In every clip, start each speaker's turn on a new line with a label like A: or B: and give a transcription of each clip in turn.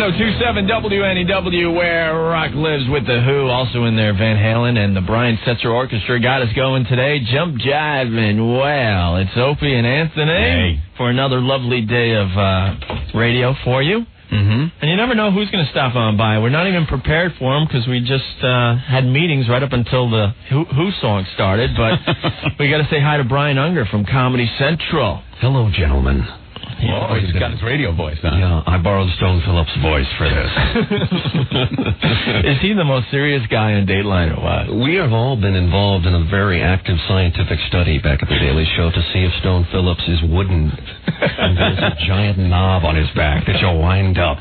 A: 1027 WNEW, where rock lives with The Who. Also in there, Van Halen and the Brian Setzer Orchestra got us going today. Jump jiving. Well, it's Opie and Anthony for another lovely day of radio for you. And you never know who's going to stop on by. We're not even prepared for them because we just had meetings right up until the Who song started. But we got to say hi to Brian Unger from Comedy Central.
B: Hello, gentlemen.
C: Oh, he's got his radio voice, huh?
B: Yeah, I borrowed Stone Phillips' voice for this.
A: Is he the most serious guy in Dateline or what?
B: We have all been involved in a very active scientific study back at the Daily Show to see if Stone Phillips is wooden. And there's a giant knob on his back that you'll wind up.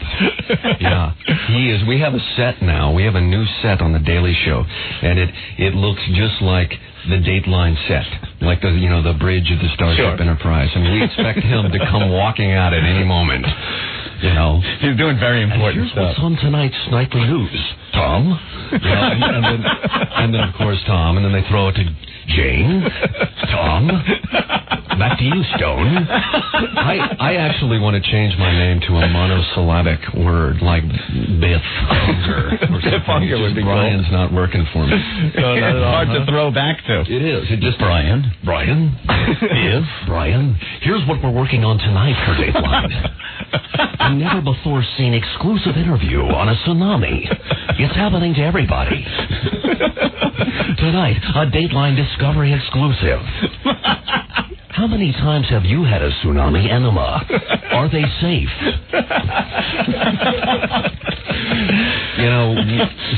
B: Yeah, he is. We have a set now. We have a new set on the Daily Show, and it looks just like the Dateline set, like the bridge of the Starship Enterprise, and we expect him to come walking out at any moment. You know,
C: he's doing very important
B: stuff. What's on tonight's nightly news, Tom? Yeah, and then of course Tom, and then they throw it to Jane, Tom. Back to you, Stone. I actually want to change my name to a monosyllabic word like Biff Unger.
A: Biff Unger would be
B: Brian's
A: cool.
B: not working for me.
A: No, not at all,
C: hard to throw back to.
B: It is. It just Brian, Biff, Brian. Here's what we're working on tonight for Dateline. A never before seen exclusive interview on a tsunami. It's happening to everybody. Tonight, a Dateline Discovery exclusive. How many times have you had a tsunami enema? Are they safe?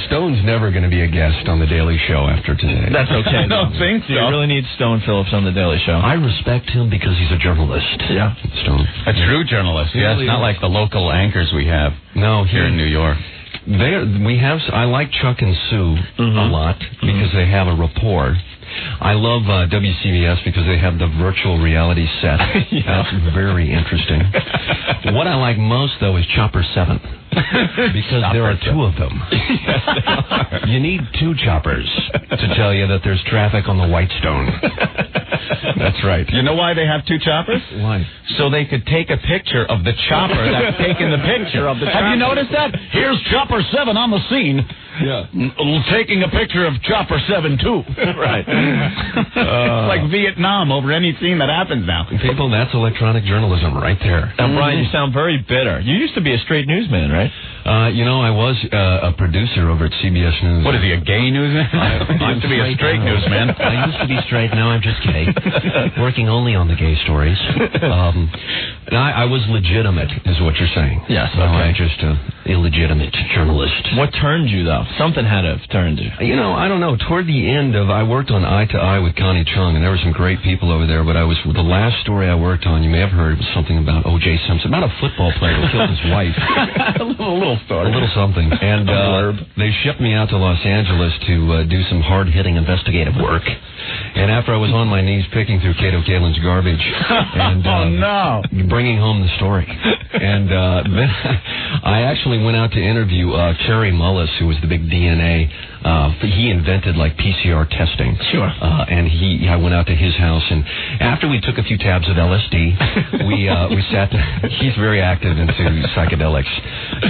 B: Stone's never going to be a guest on The Daily Show after today.
A: That's okay.
C: I don't think so.
A: You really need Stone Phillips on The Daily Show.
B: I respect him because he's a journalist.
A: Yeah.
B: Stone.
C: A true journalist. Yes, really not like the local anchors we have here in New York.
B: I like Chuck and Sue a lot because they have a rapport. I love WCBS because they have the virtual reality set. That's very interesting. What I like most, though, is Chopper 7. Because there are two of them.
A: Yes, they are.
B: You need two choppers to tell you that there's traffic on the Whitestone. That's right.
C: You know why they have two choppers?
B: Why?
C: So they could take a picture of the chopper that's taking the picture of the chopper. Have you noticed that? Here's Chopper 7 on the scene.
B: Yeah.
C: Taking a picture of Chopper 7, too.
A: Right.
C: It's like Vietnam over any scene that happens now.
B: People, that's electronic journalism right there.
A: Now, Brian, you sound very bitter. You used to be a straight newsman, right?
B: I was a producer over at CBS News.
C: What is he, a gay newsman? I used to be a straight newsman.
B: I used to be straight, now I'm just gay. Working only on the gay stories. And I was legitimate, is what you're saying.
A: Yes, okay.
B: No, I'm just an illegitimate journalist.
A: What turned you, though? Something had to have turned you.
B: I don't know. Toward the end I worked on Eye to Eye with Connie Chung, and there were some great people over there, but the last story I worked on, you may have heard, was something about O.J. Simpson, about a football player who killed his wife.
A: a little story.
B: A little something. And they shipped me out to Los Angeles to do some hard-hitting investigative work. And after I was on my knees picking through Cato Kalin's garbage and bringing home the story. And then I actually went out to interview Cherry Mullis, who was the big DNA. He invented PCR testing.
A: Sure.
B: And I went out to his house, and after we took a few tabs of LSD, we sat. He's very active into psychedelics.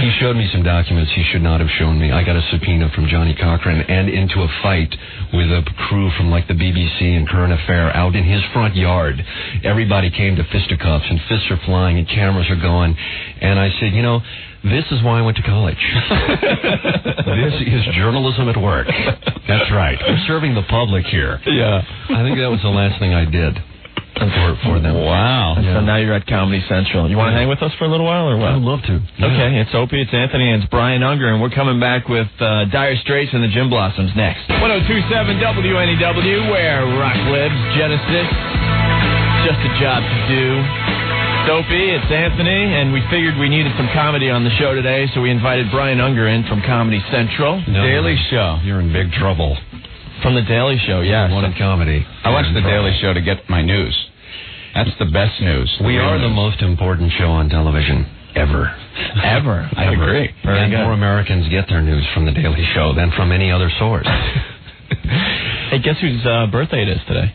B: He showed me some documents he should not have shown me. I got a subpoena from Johnny Cochran and into a fight with a crew from the BBC and Current Affair out in his front yard. Everybody came to fisticuffs, and fists are flying, and cameras are going. And I said, this is why I went to college. This is journalism at work. That's right. We're serving the public here.
A: Yeah.
B: I think that was the last thing I did for them.
A: Wow.
B: Yeah.
A: So now you're at Comedy Central. You want to hang with us for a little while or what?
B: I'd love to. Yeah.
A: Okay, it's Opie, it's Anthony, and it's Brian Unger, and we're coming back with Dire Straits and the Gym Blossoms next. 1027 WNEW, where rock lives. Genesis, just a job to do. It's Opie, it's Anthony, and we figured we needed some comedy on the show today, so we invited Brian Unger in from Comedy Central.
C: Daily Show.
B: You're in big trouble.
A: From the Daily Show, yes.
B: Wanted comedy.
C: I watch the Daily Show to get my news. That's the best news.
B: We are the most important show on television ever.
A: Ever.
C: I agree.
B: And more Americans get their news from the Daily Show than from any other source.
A: Hey, guess whose birthday it is today?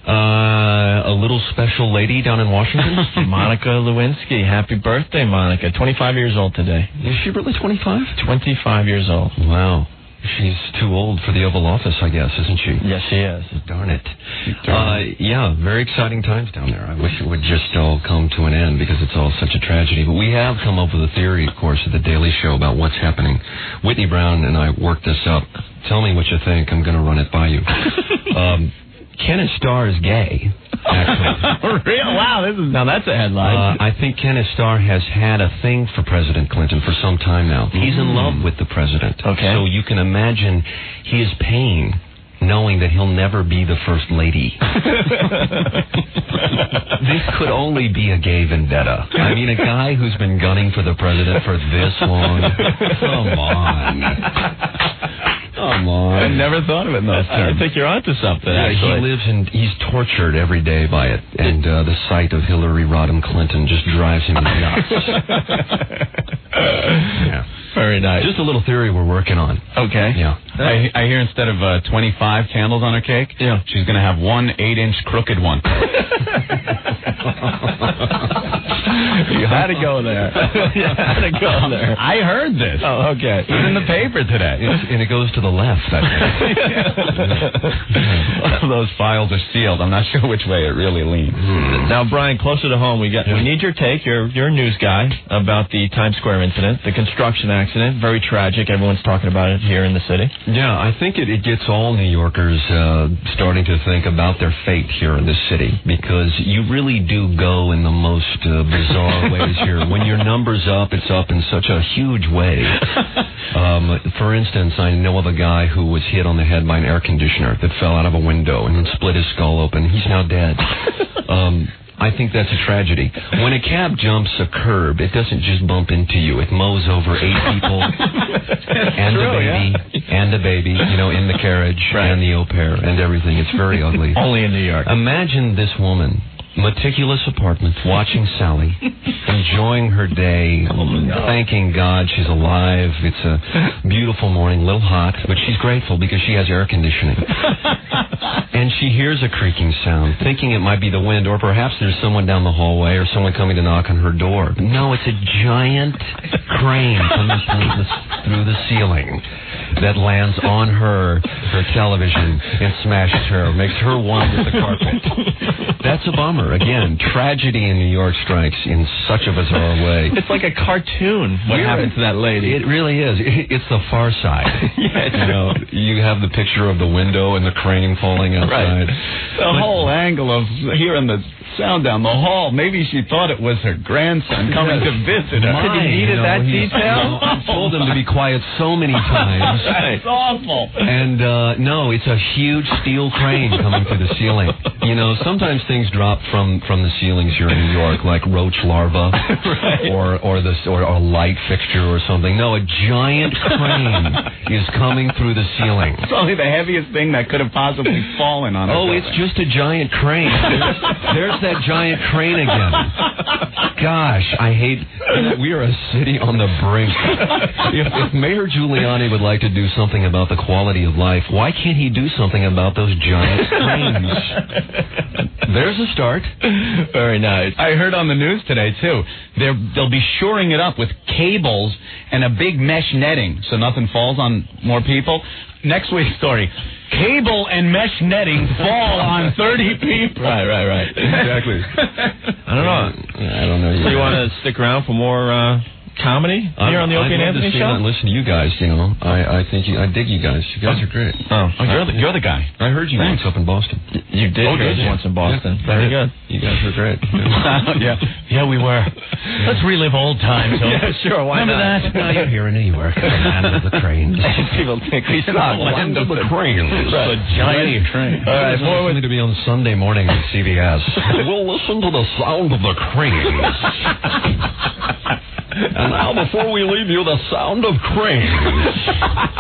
B: A little special lady down in Washington.
A: Monica Lewinsky. Happy birthday, Monica. 25 years old today.
B: Is she really 25?
A: 25 years old.
B: Wow. She's too old for the Oval Office, I guess, isn't she?
A: Yes, she is.
B: Darn it. Yeah, very exciting times down there. I wish it would just all come to an end because it's all such a tragedy. But we have come up with a theory, of course, at the Daily Show about what's happening. Whitney Brown and I worked this up. Tell me what you think. I'm going to run it by you. Kenneth Starr is gay, actually.
A: Real? Wow, now that's a headline.
B: I think Kenneth Starr has had a thing for President Clinton for some time now. He's in love with the president.
A: Okay.
B: So you can imagine his pain knowing that he'll never be the first lady. This could only be a gay vendetta. I mean, a guy who's been gunning for the president for this long. Come on. Come on.
A: I never thought of it in those terms. I think you're onto something, actually.
B: He's tortured every day by it, and the sight of Hillary Rodham Clinton just drives him nuts. Yeah.
A: Very nice.
B: Just a little theory we're working on.
A: Okay.
B: Yeah.
C: I hear instead of 25 candles on her cake, she's going to have one 8-inch crooked one.
A: You had to go there. You had to go there.
C: I heard this.
A: Oh, okay.
C: It was in the paper today.
B: And it goes to the left.
C: Those files are sealed. I'm not sure which way it really leans.
A: Now, Brian, closer to home, we need your take. You're a news guy about the Times Square incident, the construction accident. Very tragic. Everyone's talking about it here in the city.
B: Yeah, I think it gets all New Yorkers starting to think about their fate here in this city, because you really do go in the most bizarre ways here. When your number's up, it's up in such a huge way. For instance, I know of a guy who was hit on the head by an air conditioner that fell out of a window and split his skull open. He's now dead. I think that's a tragedy. When a cab jumps a curb, it doesn't just bump into you. It mows over 8 people and a baby, in the carriage and the au pair and everything. It's very ugly.
A: Only in New York.
B: Imagine this woman, meticulous apartment, watching Sally, enjoying her day, thanking God she's alive. It's a beautiful morning, a little hot, but she's grateful because she has air conditioning. And she hears a creaking sound, thinking it might be the wind, or perhaps there's someone down the hallway or someone coming to knock on her door. But no, it's a giant crane coming through the ceiling that lands on her television and smashes her, makes her one with the carpet. That's a bummer. Again, tragedy in New York strikes in such a bizarre way.
A: It's like a cartoon. What happened to that lady?
B: It really is. It's the Far Side. You have the picture of the window and the crane falling outside.
C: Right. The whole angle of hearing the sound down the hall. Maybe she thought it was her grandson coming to visit her.
A: Did he needed that detail?
B: I've told him to be quiet so many times.
C: It's awful.
B: And no, it's a huge steel crane coming through the ceiling. Sometimes things drop from the ceilings here in New York, like roach larvae, right. or a light fixture or something. No, a giant crane is coming through the ceiling.
C: It's only the heaviest thing that could have possibly fallen on her.
B: Oh, it's just a giant crane. There's that giant crane again. Gosh, I hate. We are a city on the brink. If Mayor Giuliani would like to do something about the quality of life, why can't he do something about those giant cranes? There's a start.
A: Very nice.
C: I heard on the news today, too, they'll be shoring it up with cables and a big mesh netting so nothing falls on more people. Next week's story, cable and mesh netting fall on 30 people.
A: Right.
B: Exactly.
A: I don't know. Do you want to stick around for more comedy here on the Opie and Anthony Show?
B: And listen to you guys. I think I dig you guys. You guys are great.
A: Oh, you're the guy.
B: I heard you once up in Boston.
A: You did hear us once in Boston. Yeah. Very good.
B: You guys were great.
C: Yeah, we were. Let's relive old times.
A: Yeah, sure. Why
C: Remember
A: not?
C: that?
B: Now you're here in New York, the land of the cranes.
A: People think we suck.
B: Land of the cranes.
A: Right.
C: A giant train.
B: All right, more to be on Sunday morning on CBS. We'll listen to the sound of the cranes. And now, before we leave you, the sound of cranes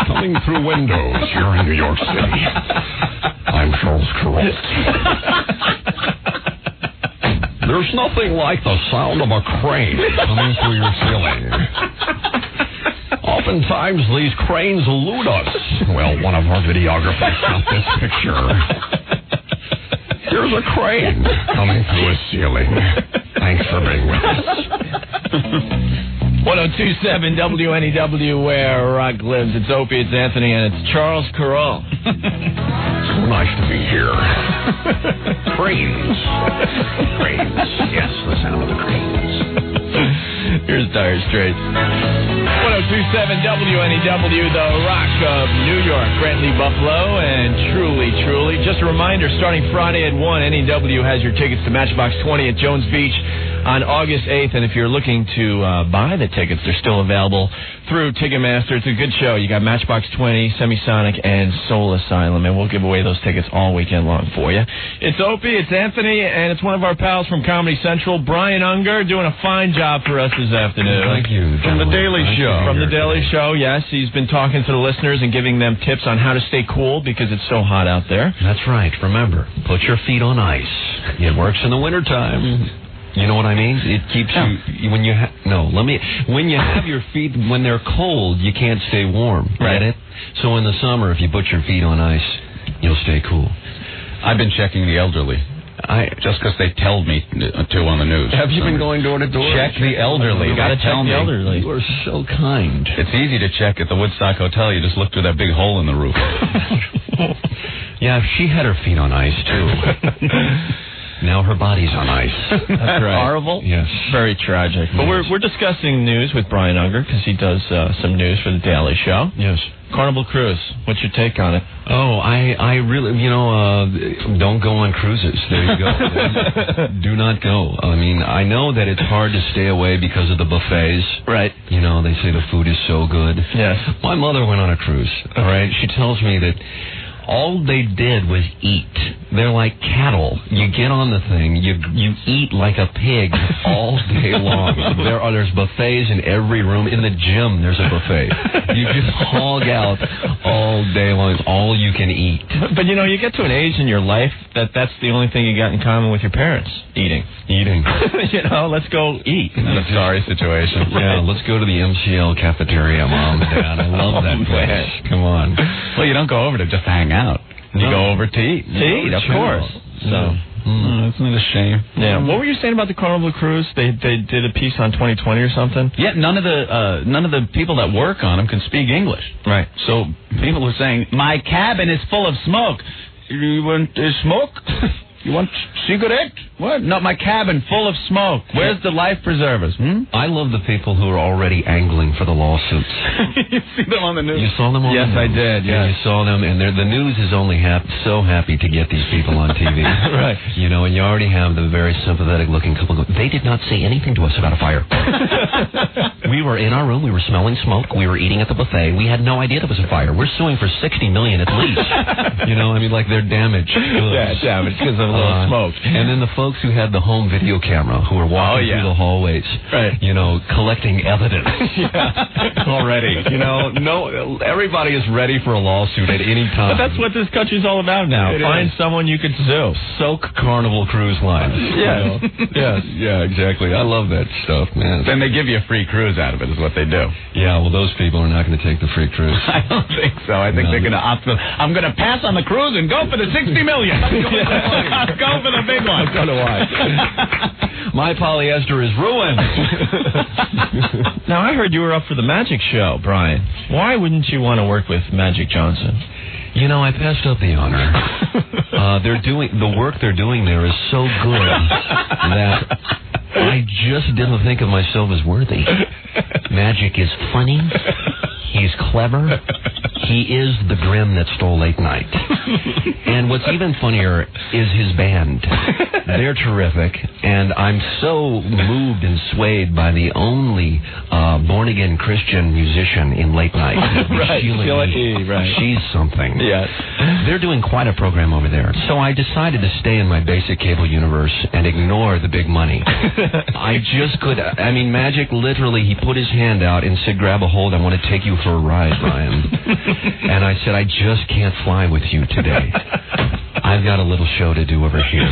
B: coming through windows here in New York City. I'm Charles Kuralt. There's nothing like the sound of a crane coming through your ceiling. Oftentimes, these cranes elude us. Well, one of our videographers got this picture. Here There's a crane coming through a ceiling. Thanks for being with us.
A: 1027 WNEW, where rock lives. It's Opie, it's Anthony, and it's Charles Carroll.
B: So nice to be here. Cranes. Cranes. Yes, the sound of the cranes.
A: Here's Dire Straits. 1027 WNEW, the rock of New York, Brantley, Buffalo, and truly. Just a reminder, starting Friday at 1, NEW has your tickets to Matchbox 20 at Jones Beach on August 8th, and if you're looking to buy the tickets, they're still available through Ticketmaster. It's a good show. You got Matchbox 20, Semisonic, and Soul Asylum, and we'll give away those tickets all weekend long for you. It's Opie, it's Anthony, and it's one of our pals from Comedy Central, Brian Unger, doing a fine job for us this afternoon.
B: Thank you.
A: From The Daily Show. From The Daily Show, yes. He's been talking to the listeners and giving them tips on how to stay cool because it's so hot out there.
B: That's right. Remember, put your feet on ice. It works in the wintertime. Mm-hmm. You know what I mean? It keeps you when you when you have your feet when they're cold, you can't stay warm.
A: Right.
B: Get it? So in the summer, if you put your feet on ice, you'll stay cool.
C: I've been checking the elderly. Just because they tell me to on the news.
B: Have you been going door to door?
C: Check the elderly.
A: You got to tell the elderly.
B: You are so kind.
C: It's easy to check at the Woodstock Hotel. You just look through that big hole in the roof.
B: Yeah, she had her feet on ice too. Now her body's on ice.
A: That's right.
C: Horrible?
B: Yes.
A: Very tragic. But we're discussing news with Brian Unger because he does some news for The Daily Show.
B: Yes.
A: Carnival Cruise. What's your take on it?
B: Oh, I really, don't go on cruises. There you go. Do not go. I mean, I know that it's hard to stay away because of the buffets.
A: Right.
B: You know, they say the food is so good.
A: Yes.
B: My mother went on a cruise, all right? She tells me that all they did was eat. They're like cattle. You get on the thing, you eat like a pig all day long. There's buffets in every room. In the gym, there's a buffet. You just hog out all day long. It's all you can eat.
A: But you get to an age in your life that's the only thing you got in common with your parents. Eating. Let's go eat.
C: Not a sorry situation.
B: Yeah, let's go to the MCL cafeteria, Mom and Dad. I love that place.
A: Man.
B: Come on.
C: Well, you don't go over to just hang out. You go over to eat.
A: Of course. So,
C: isn't it a shame?
A: Yeah. What were you saying about the Carnival Cruise? They did a piece on 2020 or something.
C: Yeah. None of the people that work on them can speak English.
A: Right.
C: So people were saying, "My cabin is full of smoke. You want smoke? You want cigarette? What? Not my cabin full of smoke. Where's the life preservers?
B: I love the people who are already angling for the lawsuits.
C: You see them on the news?
B: You saw them on the news?
A: Yes, I did.
B: Yeah, you saw them, and the news is only so happy to get these people on TV.
A: Right.
B: And you already have the very sympathetic-looking couple. They did not say anything to us about a fire. We were in our room. We were smelling smoke. We were eating at the buffet. We had no idea there was a fire. We're suing for $60 million at least. They're damaged.
A: Yeah, damaged because of a little smoke.
B: And then the folks who had the home video camera who were walking through the hallways,
A: right.
B: Collecting evidence. Already. Everybody is ready for a lawsuit at any time.
A: But that's what this country's all about now. Find someone you could sue.
B: Soak Carnival Cruise Lines.
A: Yes.
B: Yes. Yeah, exactly. I love that stuff, man.
C: Then they give you a free cruise out of it is what they do.
B: Yeah, well, those people are not going to take the free cruise.
C: I don't think so. I think they're going to opt for, I'm going to pass on the cruise and go for the $60 million. I'll go for the big one.
B: So do I. My polyester is ruined.
A: Now, I heard you were up for the Magic Show, Brian. Why wouldn't you want to work with Magic Johnson?
B: I passed up the honor. The work they're doing there is so good that I just didn't think of myself as worthy. Magic is funny. He's clever. He is the Grim that stole late night. And what's even funnier is his band. They're terrific, and I'm so moved and swayed by the only born-again Christian musician in late night.
A: Right,
B: Sheila E. Right. She's something.
A: Yes.
B: They're doing quite a program over there. So I decided to stay in my basic cable universe and ignore the big money. I just could. Magic literally, he put his hand out and said, grab a hold, I want to take you for a ride, Brian. And I said, I just can't fly with you today. I've got a little show to do over here.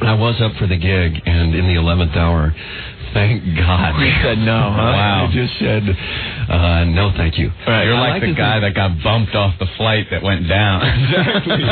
B: I was up for the gig, and in the 11th hour, thank God.
A: You said no, huh?
B: Wow. I just said, No, thank you.
C: Right. You're like the guy that got bumped off the flight that went down.
A: Exactly.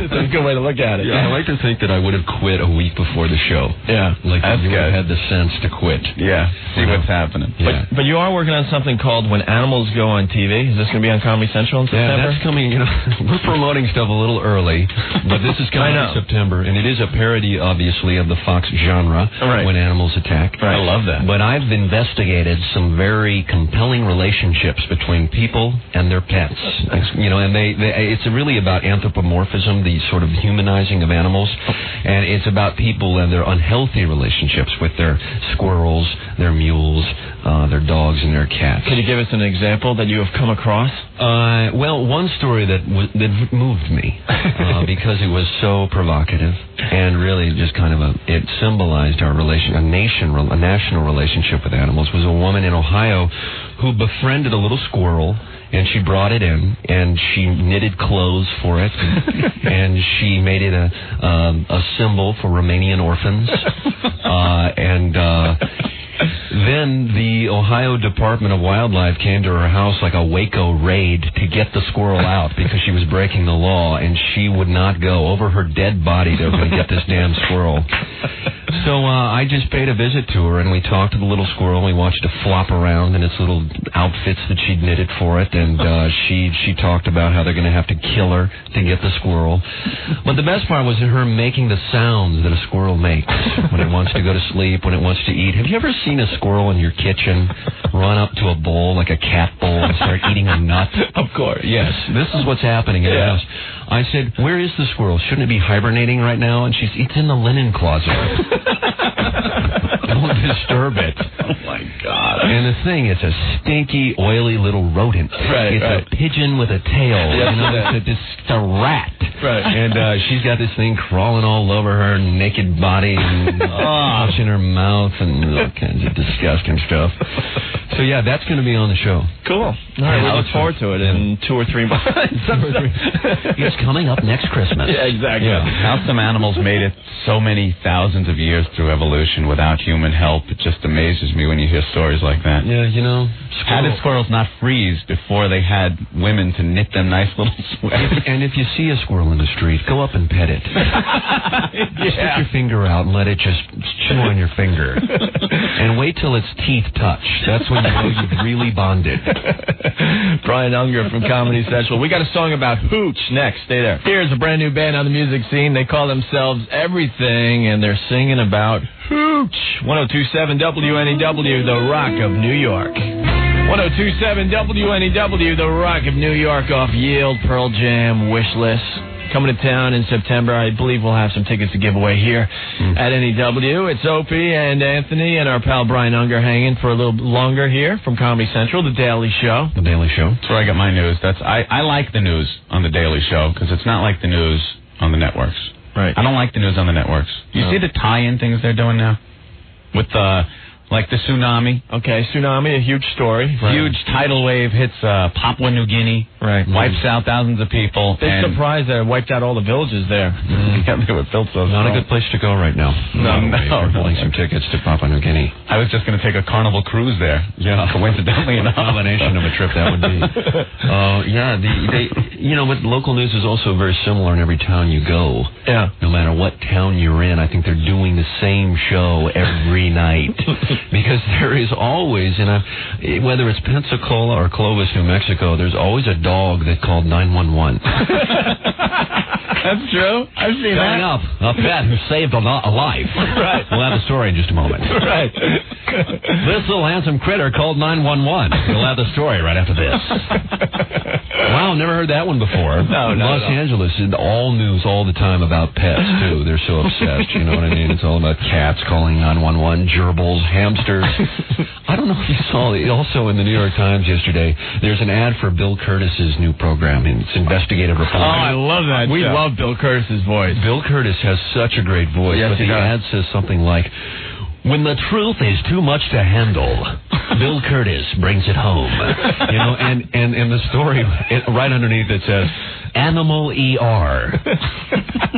A: That's a good way to look at it.
B: Yeah, I like to think that I would have quit a week before the show.
A: Yeah.
B: Like you would have had the sense to quit.
C: Yeah. See what's happening.
B: Yeah.
A: But you are working on something called When Animals Go on TV. Is this going to be on Comedy Central in September?
B: Yeah, that's coming. We're promoting stuff a little early, but this is coming in September, and it is a parody, obviously, of the Fox genre, When Animals Attack.
A: Right. I love that.
B: But I've investigated some very compelling relationships between people and their pets. And it's really about anthropomorphism, the sort of humanizing of animals, and it's about people and their unhealthy relationships with their squirrels, their mules, their dogs, and their cats.
A: Could you give us an example that you have come across?
B: Well, one story that moved me because it was so provocative and really just kind of it symbolized our a national relationship with animals was a woman in Ohio who befriended a little squirrel. And she brought it in, and she knitted clothes for it, and she made it a symbol for Romanian orphans. Then the Ohio Department of Wildlife came to her house like a Waco raid to get the squirrel out because she was breaking the law, and she would not go. Over her dead body, they were going to get this damn squirrel. So I just paid a visit to her, and we talked to the little squirrel. We watched it flop around in its little outfits that she'd knitted for it, and she talked about how they're going to have to kill her to get the squirrel. But the best part was her making the sounds that a squirrel makes when it wants to go to sleep, when it wants to eat. Have you ever seen a squirrel in your kitchen run up to a bowl, like a cat bowl, and start eating a nut?
A: Of course.
B: Yes, this is what's happening in the house. I said, "Where is the squirrel? Shouldn't it be hibernating right now?" And it's in the linen closet. Don't disturb it.
A: Oh, my God.
B: And the thing, it's a stinky, oily little rodent.
A: Right,
B: it's a pigeon with a tail. It's a rat.
A: Right.
B: And she's got this thing crawling all over her naked body and washing her mouth and all kinds of disgusting stuff. So, yeah, that's going to be on the show.
A: Cool. All right, we look forward to it in 2 or 3 months.
B: It's coming up next Christmas.
A: Yeah, exactly.
C: Yeah. How some animals made it so many thousands of years through evolution without human help. It just amazes me when you hear stories like that.
B: Yeah,
C: How did squirrels not freeze before they had women to knit them nice little sweaters?
B: And if you see a squirrel in the street, go up and pet it. Stick your finger out and let it just chew on your finger. And wait till its teeth touch. That's when you know you've really bonded.
A: Brian Unger from Comedy Central. We got a song about hooch next. Stay there. Here's a brand new band on the music scene. They call themselves Everything, and they're singing about hooch. 102.7 WNEW, The Rock of New York. 102.7 WNEW, The Rock of New York, off Yield, Pearl Jam, Wishless. Coming to town in September. I believe we'll have some tickets to give away here at NEW. It's Opie and Anthony and our pal Brian Unger hanging for a little longer here from Comedy Central, The Daily Show.
B: The Daily Show.
C: That's where I get my news. I like the news on The Daily Show because it's not like the news on the networks.
A: Right.
C: I don't like the news on the networks. You see the tie-in things they're doing now? With like the tsunami.
A: Okay, tsunami, a huge story.
C: Right. Huge tidal wave hits Papua New Guinea.
A: Right.
C: Wipes out thousands of people.
A: Big surprise that it wiped out all the villages there.
C: Yeah, they were built so
B: Not a good place to go right now.
C: No.
B: We're building some tickets to Papua New Guinea.
C: I was just going to take a Carnival cruise there.
B: Yeah.
C: Coincidentally enough.
B: Combination of a trip that would be. But local news is also very similar in every town you go.
A: Yeah.
B: No matter what town you're in, I think they're doing the same show every night. Because there is always, whether it's Pensacola or Clovis, New Mexico, there's always a dog that called 911.
A: That's true. I've seen
B: Coming up, a pet who saved a life.
A: Right.
B: We'll have the story in just a moment.
A: Right.
B: This little handsome critter called 911. We'll have the story right after this. Wow, never heard that one before.
A: No,
B: Los Angeles is all news all the time about pets, too. They're so obsessed, you know what I mean? It's all about cats calling 911, gerbils, hamsters. I don't know if you saw it. Also in the New York Times yesterday, there's an ad for Bill Curtis's new program. It's investigative reporting.
A: Oh, I love that. We love Bill Curtis's voice.
B: Bill Curtis has such a great voice.
A: Yes,
B: but the ad says something like, "When the truth is too much to handle, Bill Curtis brings it home." And the story right underneath it says, "Animal ER."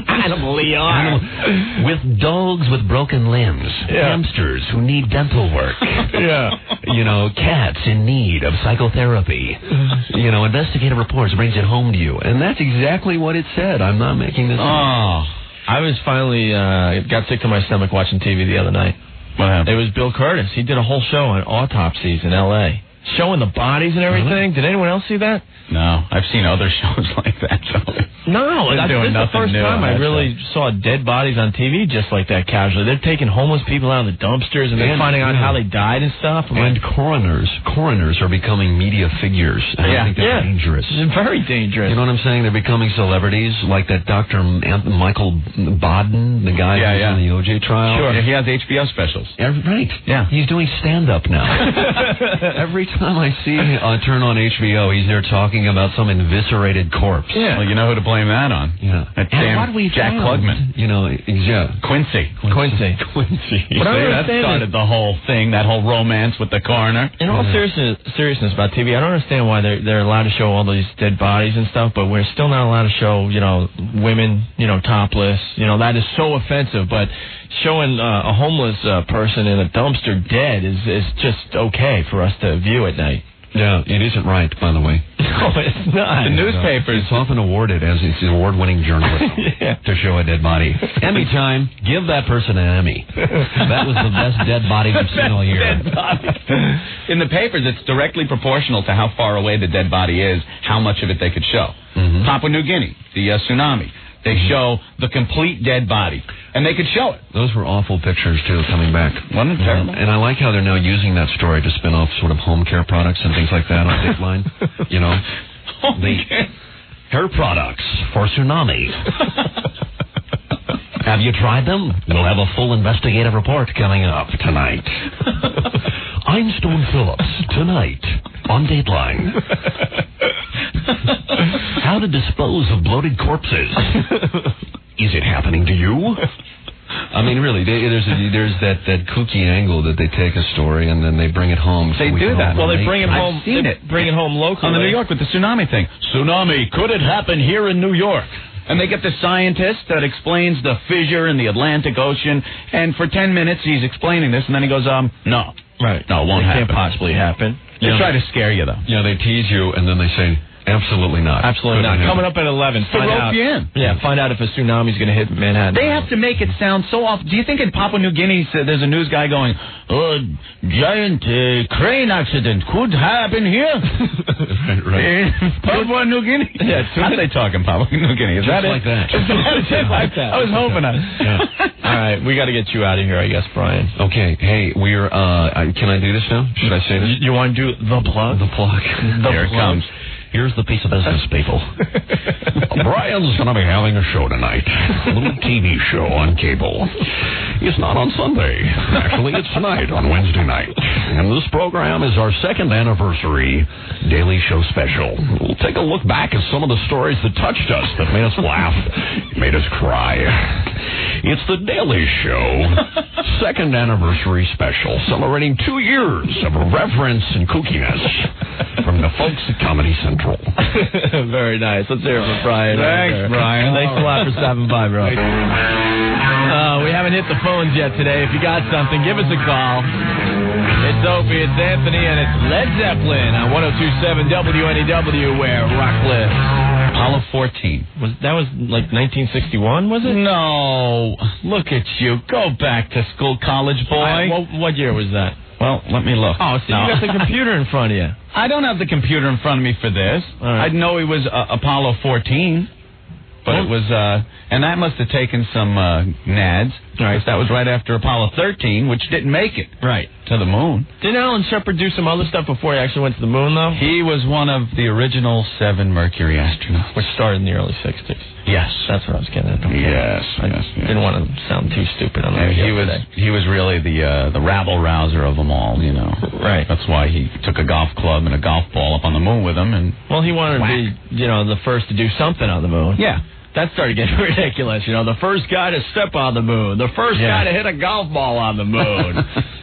A: Animal ER.
B: With dogs with broken limbs, hamsters who need dental work.
A: Yeah.
B: Cats in need of psychotherapy. Investigative reports brings it home to you. And that's exactly what it said. I'm not making this up.
A: I was finally, got sick to my stomach watching TV the other night.
C: What happened?
A: It was Bill Curtis. He did a whole show on autopsies in L.A., showing the bodies and everything. Really? Did anyone else see that?
C: No, I've seen other shows like that.
A: No, this is the first time I really saw dead bodies on TV just like that casually. They're taking homeless people out of the dumpsters and they're finding out how they died and stuff.
B: And coroners are becoming media figures. And I think they're dangerous.
A: It's very dangerous.
B: You know what I'm saying? They're becoming celebrities, like that Dr. Michael Bodden, the guy who's in the OJ trial.
C: Sure, he has HBO specials.
B: Right. Yeah. He's doing stand-up now. Every time I see turn on HBO, he's there talking about some eviscerated corpse.
C: Yeah. Well, you know who to blame that on?
B: Yeah.
C: That damn Jack Klugman. Quincy. But that started the whole thing, that whole romance with the coroner.
A: In all seriousness about TV, I don't understand why they're allowed to show all these dead bodies and stuff, but we're still not allowed to show, women, topless. That is so offensive, but showing a homeless person in a dumpster dead is just okay for us to view at night.
B: Yeah, it isn't right, by the way.
A: No, it's not.
C: The newspapers.
B: It's often awarded as it's award-winning journalism to show a dead body. Emmy time. Give that person an Emmy. That was the best dead body we've seen all year.
C: In the papers, it's directly proportional to how far away the dead body is, how much of it they could show. Mm-hmm. Papua New Guinea, the tsunami. They show the complete dead body. And they could show it.
B: Those were awful pictures, too, coming back.
C: Wasn't it terrible?
B: And I like how they're now using that story to spin off sort of home care products and things like that on Dateline. Hair products for tsunami. Have you tried them? We'll have a full investigative report coming up tonight. Einstein Phillips, tonight, on Dateline. How to dispose of bloated corpses. Is it happening to you? I mean, really, there's that kooky angle that they take a story and then they bring it home.
C: They do that.
A: Well, they bring it home.
C: I've seen it.
A: Bring it home locally.
C: On the New York with the tsunami thing. Tsunami, could it happen here in New York? And they get the scientist that explains the fissure in the Atlantic Ocean, and for 10 minutes he's explaining this, and then he goes, no.
A: Right.
C: No, it won't happen.
A: It can't possibly happen.
C: They try to scare you, though.
B: Yeah, they tease you, and then they say, absolutely not.
A: Absolutely not. Coming up at 11.
C: To rope you in.
A: Yeah, find out if a tsunami's going to hit Manhattan.
C: They have to make it sound so off. Do you think in Papua New Guinea there's a news guy going, giant crane accident could happen here?
B: Right.
C: Papua New Guinea?
A: Yeah,
C: how do they talk in Papua New Guinea? Is that
B: like that.
C: Just like that. I was hoping on.
A: Yeah. All right, we got to get you out of here, I guess, Brian.
B: Okay. Hey, we're, can I do this now? Should I say this?
A: You want to do the plug?
B: The plug.
C: Here it comes.
B: Here's the piece of business, people. Brian's going to be having a show tonight. A little TV show on cable. It's not on Sunday. Actually, it's tonight on Wednesday night. And this program is our second anniversary Daily Show special. We'll take a look back at some of the stories that touched us, that made us laugh, made us cry. It's the Daily Show second anniversary special, celebrating 2 years of reverence and kookiness from the folks at Comedy Central.
A: Very nice. Let's hear it for Brian.
C: Thanks, Brian.
A: Thanks a lot for stopping by, bro. We haven't hit the phones yet today. If you got something, give us a call. It's Opie, it's Anthony, and it's Led Zeppelin on 102.7 WNEW, where rock lives.
C: Apollo 14.
A: That was like 1961, was it?
C: No. Look at you. Go back to school, college boy.
A: What year was that?
C: Well, let me look.
A: Oh, so you got the computer in front of you.
C: I don't have the computer in front of me for this.
A: Right.
C: I'd know it was Apollo 14. But it was, and that must have taken some nads. Right. That was right after Apollo 13, which didn't make it.
A: Right.
C: To the moon.
A: Didn't Alan Shepard do some other stuff before he actually went to the moon, though?
C: He was one of the original 7 Mercury astronauts.
A: Which started in the early 60s.
C: Yes.
A: That's what I was getting at.
C: Yes.
A: I didn't want to sound too stupid on the radio today.
C: He was really the rabble-rouser of them all, you know.
A: Right.
C: That's why he took a golf club and a golf ball up on the moon with him. And
A: well, he wanted to be, the first to do something on the moon.
C: Yeah.
A: That started getting ridiculous. The first guy to step on the moon. The first guy to hit a golf ball on the moon.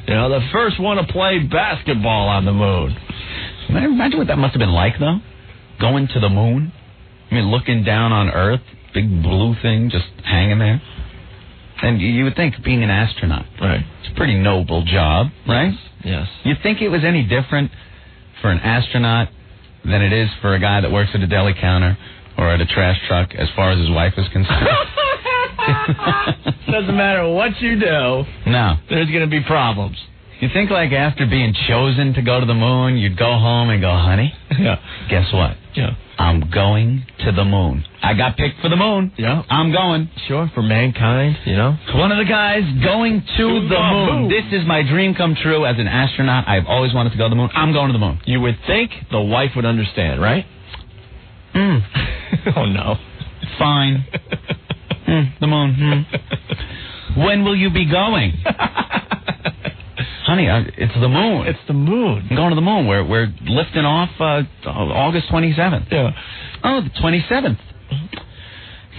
A: The first one to play basketball on the moon.
C: Imagine what that must have been like, though. Going to the moon. I mean, looking down on Earth. Big blue thing just hanging there. And you would think being an astronaut.
A: Right.
C: It's a pretty noble job, right?
A: Yes.
C: You think it was any different for an astronaut than it is for a guy that works at a deli counter or at a trash truck as far as his wife is concerned?
A: Doesn't matter what you do.
C: No.
A: There's going to be problems.
C: You think like after being chosen to go to the moon, you'd go home and go, honey, guess what?
A: Yeah.
C: I'm going to the moon. I got picked for the moon.
A: Yeah.
C: I'm going.
A: Sure, for mankind, you know.
C: One of the guys going to the moon. This is my dream come true as an astronaut. I've always wanted to go to the moon. I'm going to the moon.
A: You would think the wife would understand, right? Oh, no.
C: Fine. The moon. When will you be going? Honey, it's the moon.
A: It's the moon.
C: I'm going to the moon. We're lifting off August 27th.
A: Yeah.
C: Oh, the 27th.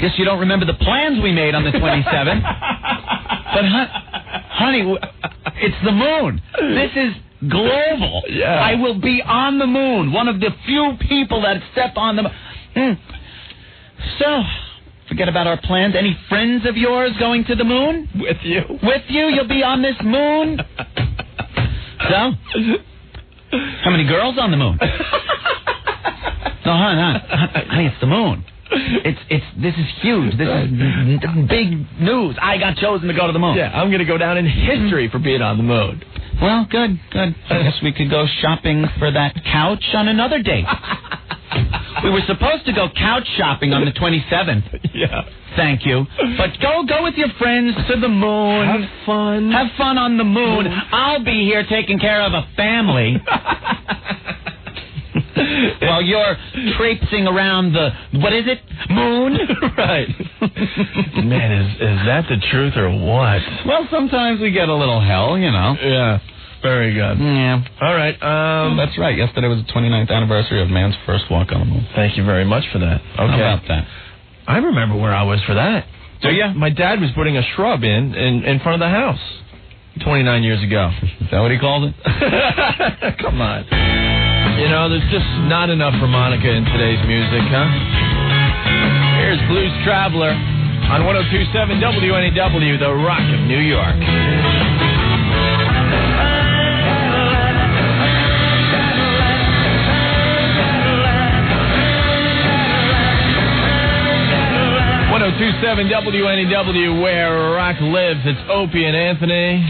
C: Guess you don't remember the plans we made on the 27th. But, honey, it's the moon. This is global.
A: Yeah.
C: I will be on the moon. One of the few people that step on the moon. So, forget about our plans. Any friends of yours going to the moon?
A: With you.
C: With you? You'll be on this moon? So? How many girls on the moon? No, honey, it's the moon. This is huge. This is big news. I got chosen to go to the moon.
A: Yeah, I'm going to go down in history for being on the moon.
C: Well, good. I guess we could go shopping for that couch on another date. We were supposed to go couch shopping on the 27th.
A: Yeah.
C: Thank you. But go with your friends to the moon.
A: Have fun.
C: Have fun on the moon. I'll be here taking care of a family. While you're traipsing around the, what is it, moon?
A: Right. Man, is that the truth or what?
C: Well, sometimes we get a little hell, you know.
A: Yeah. Very good.
C: Yeah.
A: All right.
C: That's right. Yesterday was the 29th anniversary of man's first walk on the moon.
A: Thank you very much for that. Okay.
C: How about that?
A: I remember where I was for that.
C: Do you?
A: My dad was putting a shrub in front of the house 29 years ago.
C: Is that what he called it?
A: Come on. You know, there's just not enough harmonica in today's music, huh? Here's Blues Traveler on 102.7 WNEW, the Rock of New York. 102.7 WNEW, where rock lives. It's Opie and Anthony.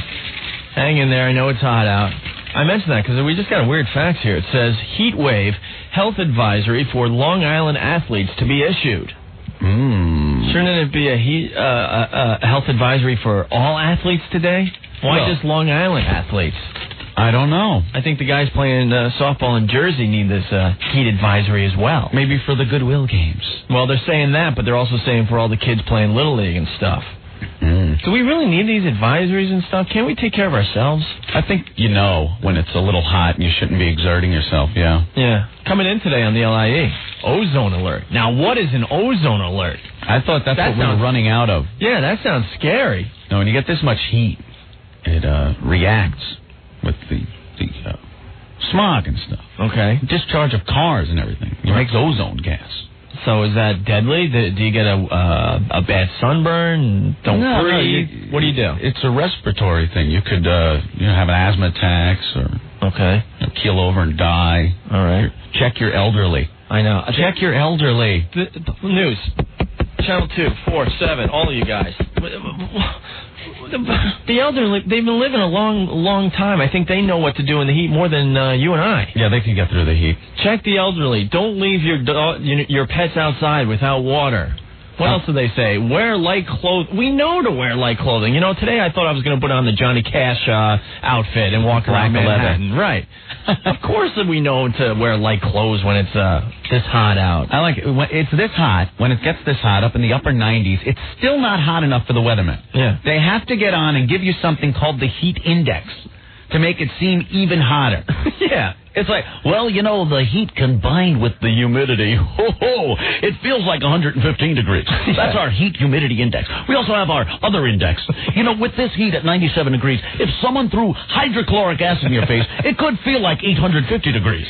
A: Hang in there. I know it's hot out. I mentioned that because we just got a weird fact here. It says Heatwave health advisory for Long Island athletes to be issued. Shouldn't it be a health advisory for all athletes today? Why just Long Island athletes?
C: I don't know.
A: I think the guys playing softball in Jersey need this heat advisory as well.
C: Maybe for the Goodwill games.
A: Well, they're saying that, but they're also saying for all the kids playing Little League and stuff. Do we really need these advisories and stuff? Can't we take care of ourselves?
C: I think you know when it's a little hot and you shouldn't be exerting yourself, yeah.
A: Yeah. Coming in today on the LIE, ozone alert. Now, what is an ozone alert?
C: I thought that's what we're running out of.
A: Yeah, that sounds scary.
C: No, when you get this much heat, it reacts with the smog and stuff.
A: Okay.
C: Discharge of cars and everything. It makes ozone gas.
A: So is that deadly? Do you get a bad sunburn? Don't breathe? What do you do?
C: It's a respiratory thing. You could have an asthma attacks or keel over and die.
A: All right.
C: Check your elderly.
A: I know.
C: Check your elderly.
A: The news. Channel 2, 4, 7, all of you guys. The elderly, they've been living a long time. I think they know what to do in the heat more than you and I.
C: Yeah, they can get through the heat.
A: Check the elderly. Don't leave your pets outside without water. What else do they say? Wear light clothing. We know to wear light clothing. You know, today I thought I was going to put on the Johnny Cash outfit and walk around Manhattan. Right. Of course that we know to wear light clothes when it's this hot out.
C: I like it. When it's this hot, when it gets this hot, up in the upper 90s, it's still not hot enough for the weathermen.
A: Yeah.
C: They have to get on and give you something called the heat index to make it seem even hotter.
A: Yeah.
C: It's like, well, you know, the heat combined with the humidity, it feels like 115 degrees. That's our heat humidity index. We also have our other index. You know, with this heat at 97 degrees, if someone threw hydrochloric acid in your face, it could feel like 850 degrees.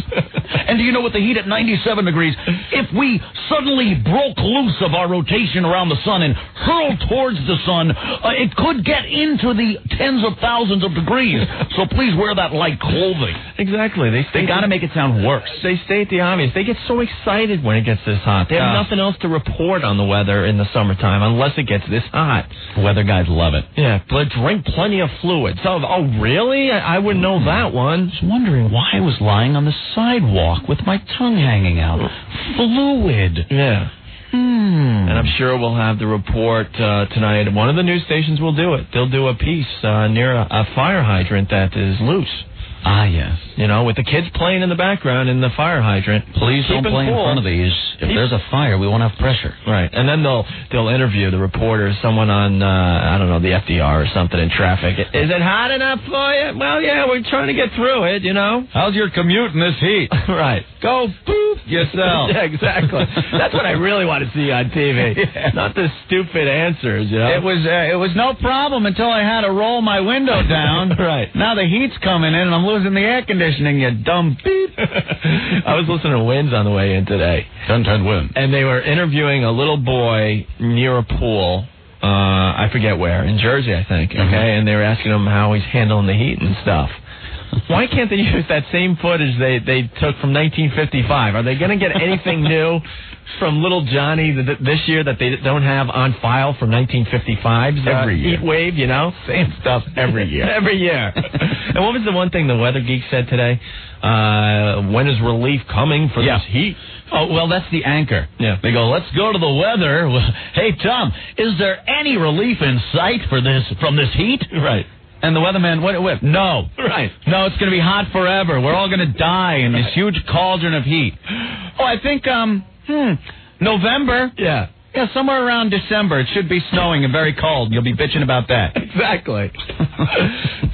C: And do you know, with the heat at 97 degrees, if we suddenly broke loose of our rotation around the sun and hurled towards the sun, it could get into the tens of thousands of degrees. So please wear that light clothing.
A: Exactly. They got to make it sound worse. They state the obvious. They get so excited when it gets this hot. They have nothing else to report on the weather in the summertime unless it gets this hot.
C: Weather guys love it.
A: Yeah, but drink plenty of fluid. So, oh, really? I wouldn't know that one.
C: I was wondering why I was lying on the sidewalk with my tongue hanging out. Fluid.
A: Yeah. And I'm sure we'll have the report tonight. One of the news stations will do it. They'll do a piece near a fire hydrant that is loose.
C: Ah, yes.
A: You know, with the kids playing in the background in the fire hydrant.
C: Please don't play in front of these. If there's a fire, we won't have pressure.
A: Right. And then they'll interview the reporter, someone on, I don't know, the FDR or something in traffic. Is it hot enough for you? Well, yeah, we're trying to get through it, you know.
C: How's your commute in this heat?
A: Right.
C: Go boop yourself.
A: Yeah, exactly. That's what I really want to see on TV. Yeah. Not the stupid answers, you know.
C: It was no problem until I had to roll my window down.
A: Right.
C: Now the heat's coming in and I'm losing the air conditioning, you dumb beep.
A: I was listening to Winds on the way in today.
C: 10-10 Wind.
A: And they were interviewing a little boy near a pool, I forget where, in Jersey, I think, okay? And they were asking him how he's handling the heat and stuff. Why can't they use that same footage they took from 1955? Are they going to get anything new from little Johnny this year that they don't have on file from 1955's
C: every year?
A: Heatwave, you know?
C: Same stuff every year.
A: Every year. And what was the one thing the weather geek said today? When is relief coming for this heat?
C: Oh, well, that's the anchor.
A: Yeah.
C: They go, let's go to the weather. Hey, Tom, is there any relief in sight from this heat?
A: Right.
C: And the weatherman, what? No.
A: Right.
C: No, it's going to be hot forever. We're all going to die in this huge cauldron of heat. Oh, I think, November.
A: Yeah.
C: Yeah, somewhere around December. It should be snowing and very cold. You'll be bitching about that.
A: Exactly.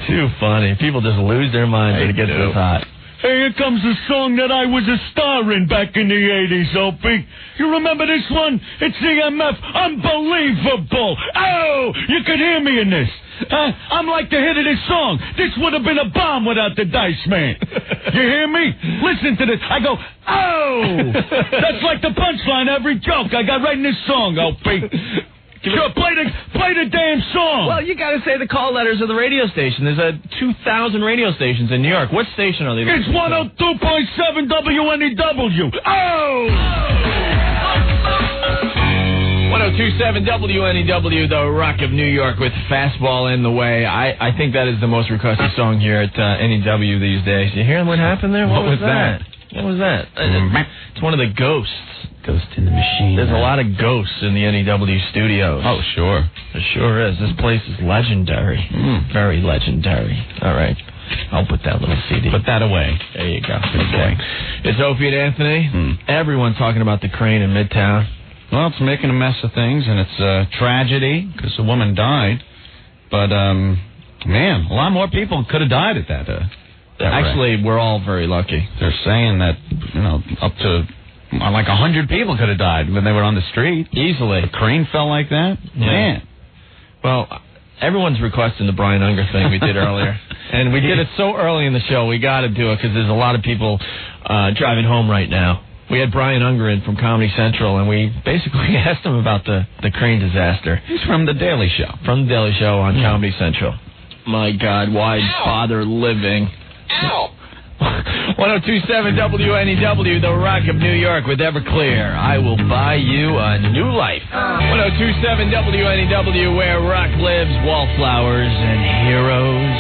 A: Too funny. People just lose their minds when it gets this hot.
C: Hey, here comes a song that I was a star in back in the 80s, Opie. You remember this one? It's EMF. Unbelievable. Oh, you could hear me in this. I'm like the hit of this song. This would have been a bomb without the Dice Man. You hear me? Listen to this. I go, oh! That's like the punchline every joke I got right in this song, Opie. Sure, play the damn song.
A: Well, you got to say the call letters of the radio station. There's 2,000 radio stations in New York. What station are they?
C: It's 102.7 WNEW. Oh!
A: 102.7 WNEW, the Rock of New York with Fastball in the Way. I think that is the most requested song here at NEW these days. You hearing what happened there? What was that? What was that? It's one of the ghosts.
C: Ghost in the Machine.
A: There's a lot of ghosts in the NEW studios.
C: Oh, sure.
A: There sure is. This place is legendary. Very legendary. All right. I'll put that little CD.
C: Put that away.
A: There you go. Okay. It's Opie and Anthony. Everyone's talking about the crane in Midtown.
C: Well, it's making a mess of things, and it's a tragedy because the woman died. But, man, a lot more people could have died at that.
A: Actually, we're all very lucky.
C: They're saying that, up to like 100 people could have died when they were on the street.
A: Easily.
C: The crane fell like that?
A: Yeah.
C: Man.
A: Well, everyone's requesting the Brian Unger thing we did earlier. And we did it so early in the show, we got to do it because there's a lot of people driving home right now. We had Brian Unger in from Comedy Central, and we basically asked him about the crane disaster.
C: He's from The Daily Show.
A: From The Daily Show on Comedy Central. My God, why bother living?
C: Ow!
A: 102.7 WNEW, the Rock of New York with Everclear. I will buy you a new life. 102.7 WNEW, where rock lives, wallflowers and heroes.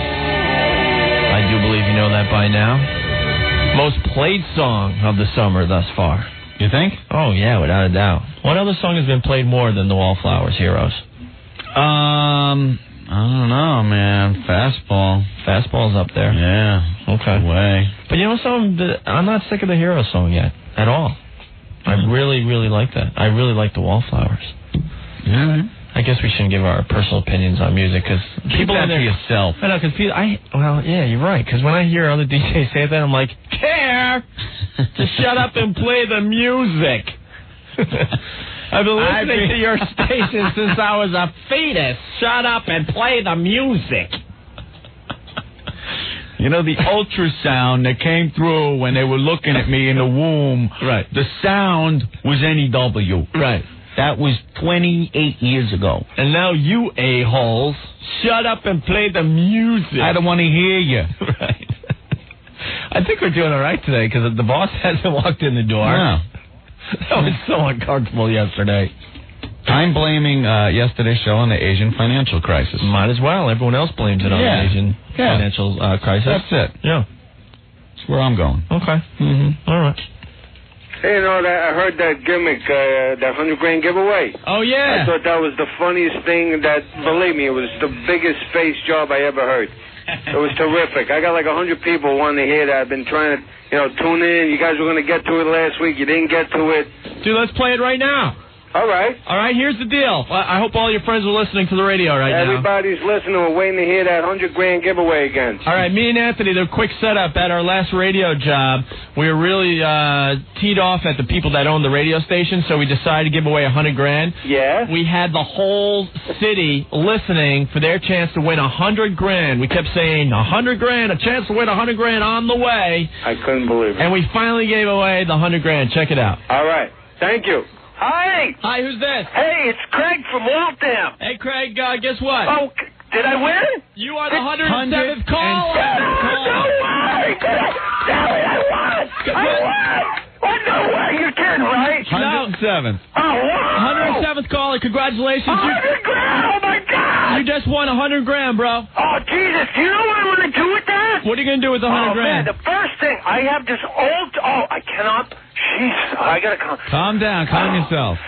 A: I do believe you know that by now. Most played song of the summer thus far.
C: You think?
A: Oh, yeah, without a doubt. What other song has been played more than the Wallflowers, Heroes?
C: I don't know, man.
A: Fastball's up there.
C: Yeah.
A: Okay.
C: Way.
A: But you know something? I'm not sick of the Heroes song yet. At all. I really, really like that. I really like the Wallflowers.
C: Yeah.
A: I guess we shouldn't give our personal opinions on music because people
B: in there yourself.
A: I know because you're right. Because when I hear other DJs say that, I'm like, care, just shut up and play the music. I've been listening to your station since I was a fetus. Shut up and play the music.
C: You know, the ultrasound that came through when they were looking at me in the womb,
A: right?
C: The sound was NEW.
A: Right.
C: That was 28 years ago.
A: And now you a-holes, shut up and play the music.
C: I don't want to hear you.
A: Right. I think we're doing all right today because the boss hasn't walked in the door.
C: No.
A: That was so uncomfortable yesterday.
C: I'm blaming yesterday's show on the Asian financial crisis.
A: Might as well. Everyone else blames it on the Asian financial crisis.
C: That's it.
A: Yeah.
C: That's where I'm going.
A: Okay. Mm-hmm. All right.
D: Hey, I heard that gimmick, that $100,000 giveaway.
A: Oh, yeah.
D: I thought that was the funniest thing that, believe me, it was the biggest face job I ever heard. It was terrific. I got like 100 people wanting to hear that. I've been trying to, tune in. You guys were going to get to it last week. You didn't get to it.
A: Dude, let's play it right now.
D: All right.
A: All right, here's the deal. I hope all your friends are listening to the radio right now.
D: Everybody's listening. We're waiting to hear that $100,000 giveaway again.
A: All right, me and Anthony, the quick setup at our last radio job, we were really teed off at the people that own the radio station, so we decided to give away $100,000.
D: Yeah?
A: We had the whole city listening for their chance to win $100,000. We kept saying, $100,000, a chance to win $100,000 on the way.
D: I couldn't believe it.
A: And we finally gave away the $100,000. Check it out.
D: All right. Thank you.
E: Hi.
A: Hi, who's this?
E: Hey, it's Craig from Waltham.
A: Hey, Craig, guess what?
E: Oh, did I win?
A: You are the 107th caller.
E: No way! Damn it, I won! Oh, no way, you're kidding, right?
A: 107th.
E: Oh, wow!
A: 107th caller, congratulations.
E: $100,000, oh, my God!
A: You just won $100,000, bro.
E: Oh, Jesus, you know what I'm going to do with that?
A: What are you going to do with the $100,000?
E: Oh, man, the first thing, I have this old, I cannot, jeez, I got to
C: Calm down, calm yourself.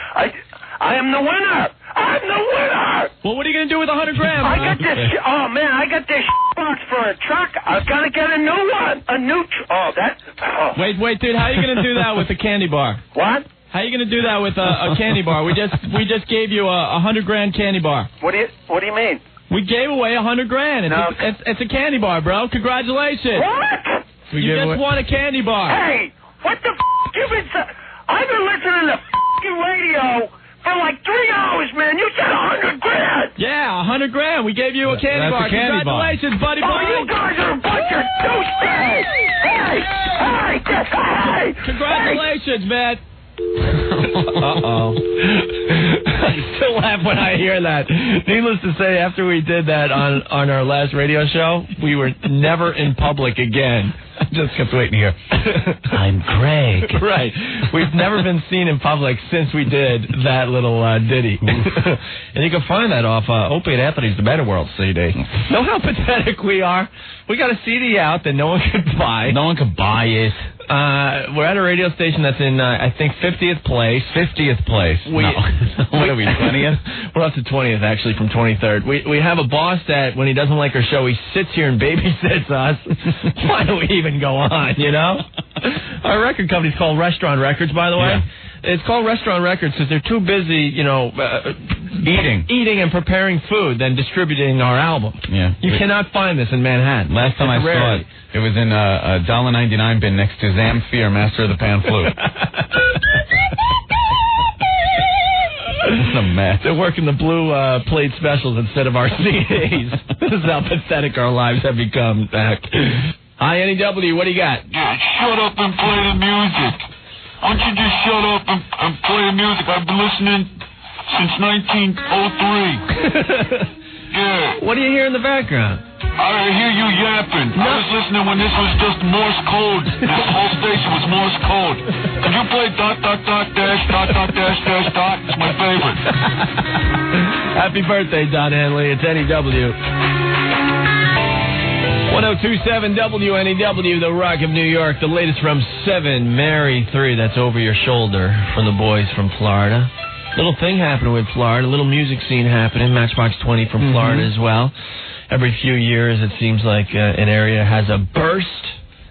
E: I am the winner! I'm the winner!
A: Well, what are you going to do with $100,000?
E: I got this, I got this box for a truck. I've got to get a new one.
A: Wait, dude, how are you going to do that with a candy bar?
E: What?
A: How are you going to do that with a candy bar? We just gave you a $100,000 candy bar.
E: What do you mean?
A: We gave away $100,000.
E: No.
A: It's a candy bar, bro. Congratulations.
E: What?
A: You just won a candy bar.
E: Hey, what the you've been I've been listening to radio for like 3 hours, man. You said $100,000.
A: Yeah, $100,000. We gave you a candy bar. Congratulations, buddy.
E: Oh, you guys are a bunch of douchebags. Hey.
A: Congratulations, man. Uh-oh. I still laugh when I hear that. Needless to say, after we did that on our last radio show, we were never in public again. I just kept waiting to hear. I'm Craig. Right. We've never been seen in public since we did that little ditty. And you can find that off Opie and Anthony's The Better World CD. Know how pathetic we are? We got a CD out that no one could buy.
C: No one could buy it.
A: We're at a radio station that's in, I think, 50th place.
C: 50th place.
A: What
C: are we, 20th?
A: We're up to 20th, actually, from 23rd. We have a boss that, when he doesn't like our show, he sits here and babysits us. Why do we even go on, you know? Our record company's called Restaurant Records, by the way.
C: Yeah.
A: It's called Restaurant Records because they're too busy, eating and preparing food than distributing our album.
C: Yeah.
A: You cannot find this in Manhattan.
C: Last time I saw it, it was in a $1.99 bin next to Zamfir, Master of the Pan Flute. What a mess.
A: They're working the blue plate specials instead of our CDs. This is how pathetic our lives have become. Hi, NEW, what do you got?
F: Yeah, shut up and play the music. Why don't you just shut up and play the music? I've been listening since 1903. Yeah.
A: What do you hear in the background?
F: I hear you yapping. No. I was listening when this was just Morse code. This whole station was Morse code. Could you play ... It's my favorite.
A: Happy birthday, Don Henley. It's NEW. 1027 WNEW, The Rock of New York. The latest from 7, Mary 3. That's Over Your Shoulder from the boys from Florida. Little thing happening with Florida. Little music scene happening. Matchbox 20 from Florida as well. Every few years, it seems like an area has a burst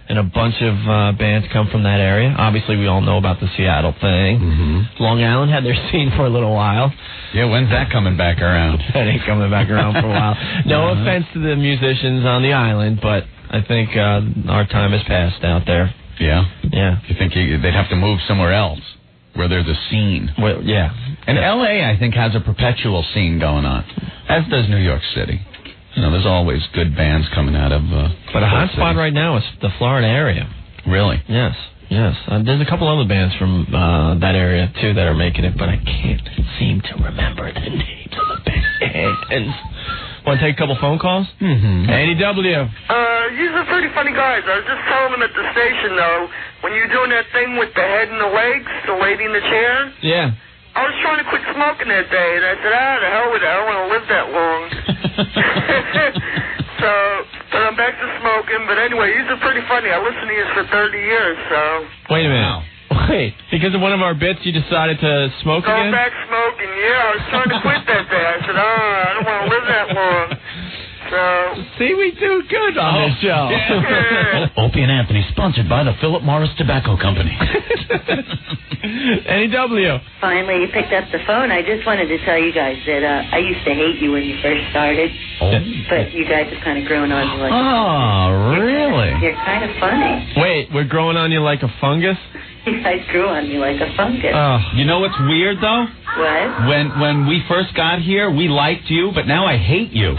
A: and a bunch of bands come from that area. Obviously, we all know about the Seattle thing.
B: Mm-hmm.
A: Long Island had their scene for a little while.
C: Yeah, when's that coming back around?
A: That ain't coming back around for a while. No offense to the musicians on the island, but I think our time has passed out there.
C: Yeah?
A: Yeah.
C: You think they'd have to move somewhere else where there's a scene?
A: Well, yeah.
C: And L.A., I think, has a perpetual scene going on, as does New York City. You know, there's always good bands coming out of...
A: but a hot spot right now is the Florida area.
C: Really?
A: Yes. There's a couple other bands from that area, too, that are making it, but I can't seem to remember the names of the bands. Want to take a couple phone calls?
B: Mm-hmm.
A: ADW.
E: These are pretty funny guys. I was just telling them at the station, though, when you're doing that thing with the head and the legs, the lady in the chair.
A: Yeah.
E: I was trying to quit smoking that day, and I said, the hell with it. I don't want to live that long. But I'm back to smoking. But anyway, these are pretty funny. I listened to these for 30 years, so...
A: Wait a minute. Wow. Wait, because of one of our bits, you decided to smoke again?
E: Going back smoking, yeah. I was trying to quit that day. I said, I don't want to live that long. So...
A: See, we do good on this show.
E: Yeah.
C: Opie and Anthony, sponsored by the Philip Morris Tobacco Company.
A: NEW.
G: Finally, you picked up the phone. I just wanted to tell you guys that I used to hate you when you first started.
B: Oh.
G: But you guys have kind of grown on me like
C: Oh, really?
G: You're kind of funny.
A: Wait, we're growing on you like a fungus?
G: You guys grew on me like a fungus.
A: Oh.
C: You know what's weird, though?
G: What?
C: When we first got here, we liked you, but now I hate you.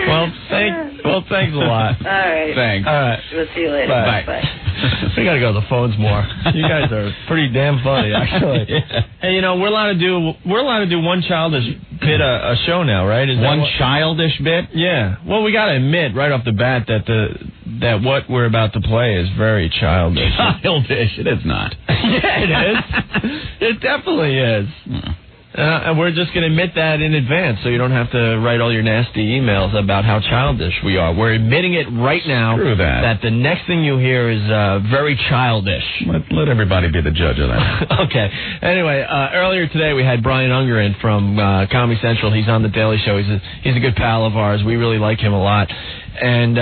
A: Well, thanks a lot.
G: All right.
C: Thanks.
A: All right.
G: We'll see you later.
A: Bye. We gotta go to the phones more. You guys are pretty damn funny, actually.
C: Yeah.
A: Hey, you know, we're allowed to do one childish bit a show now, right? Is
C: One childish bit?
A: Yeah. Well, we gotta admit right off the bat that what we're about to play is very childish.
C: Childish? It is not.
A: Yeah, it is. It definitely is. And we're just going to admit that in advance so you don't have to write all your nasty emails about how childish we are. We're admitting it right now.
C: Screw that.
A: The next thing you hear is very childish.
C: Let everybody be the judge of that.
A: Okay. Anyway, earlier today we had Brian Unger in from Comedy Central. He's on The Daily Show. He's a good pal of ours. We really like him a lot. And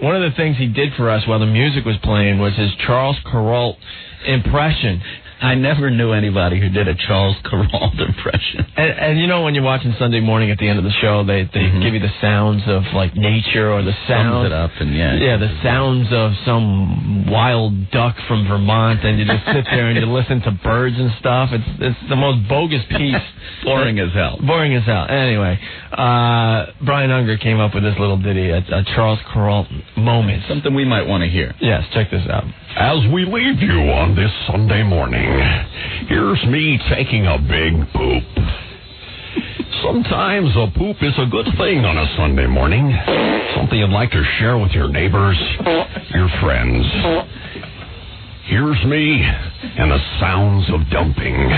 A: one of the things he did for us while the music was playing was his Charles Kuralt impression.
C: I never knew anybody who did a Charles Kuralt impression.
A: And you know when you're watching Sunday Morning at the end of the show, they give you the sounds of like nature or the sounds.
C: Sums it up and
A: the sounds of some wild duck from Vermont, and you just sit there and you listen to birds and stuff. It's the most bogus piece.
C: Boring as hell.
A: Boring as hell. Anyway, Brian Unger came up with this little ditty, a Charles Kuralt moment.
C: Something we might want to hear.
A: Yes, check this out.
H: As we leave you on this Sunday morning, here's me taking a big poop. Sometimes a poop is a good thing on a Sunday morning. Something you'd like to share with your neighbors, your friends. Here's me and the sounds of dumping.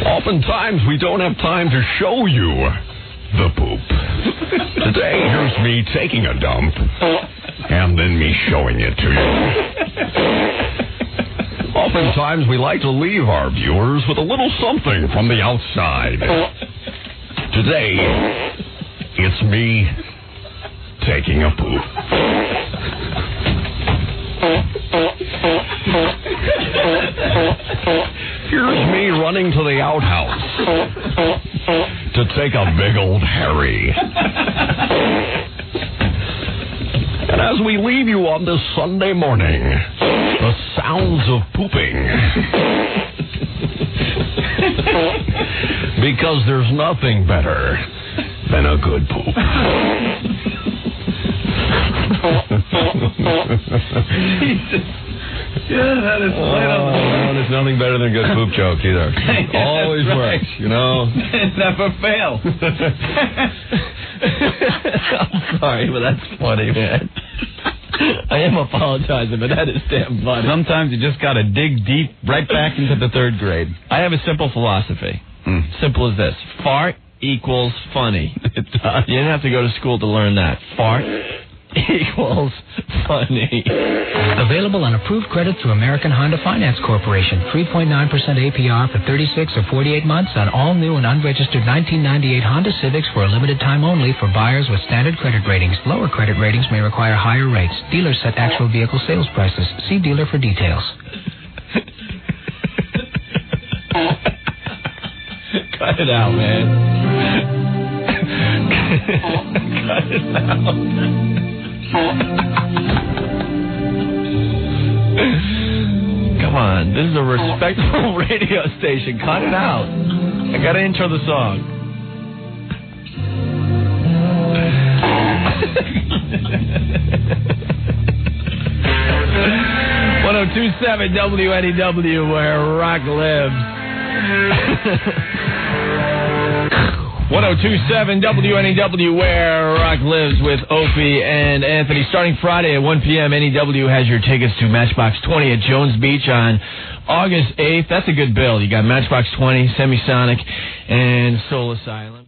H: Oftentimes we don't have time to show you the poop. Today, here's me taking a dump and then me showing it to you. Oftentimes we like to leave our viewers with a little something from the outside. Today, it's me taking a poop. Here's me running to the outhouse to take a big old Harry. And as we leave you on this Sunday morning, the sounds of pooping. Because there's nothing better than a good poop.
C: Yeah, that is right on the line.
B: There's nothing better than a good poop joke either. Always works, you know.
C: Never fail.
A: I'm sorry, but that's funny, man. I am apologizing, but that is damn funny.
C: Sometimes you just got to dig deep right back into the third grade.
A: I have a simple philosophy. Simple as this. Fart equals funny. You didn't have to go to school to learn that. Fart equals funny.
I: Available on approved credit through American Honda Finance Corporation. 3.9% APR for 36 or 48 months on all new and unregistered 1998 Honda Civics for a limited time only for buyers with standard credit ratings. Lower credit ratings may require higher rates. Dealers set actual vehicle sales prices. See dealer for details.
A: Cut it out, man. Cut it out. Come on, this is a respectable radio station. Cut it out. I gotta intro the song. 102.7 WNEW, where rock lives. 102.7 WNEW, where rock lives, with Opie and Anthony. Starting Friday at 1 p.m., NEW has your tickets to Matchbox 20 at Jones Beach on August 8th. That's a good bill. You got Matchbox 20, Semisonic, and Soul Asylum.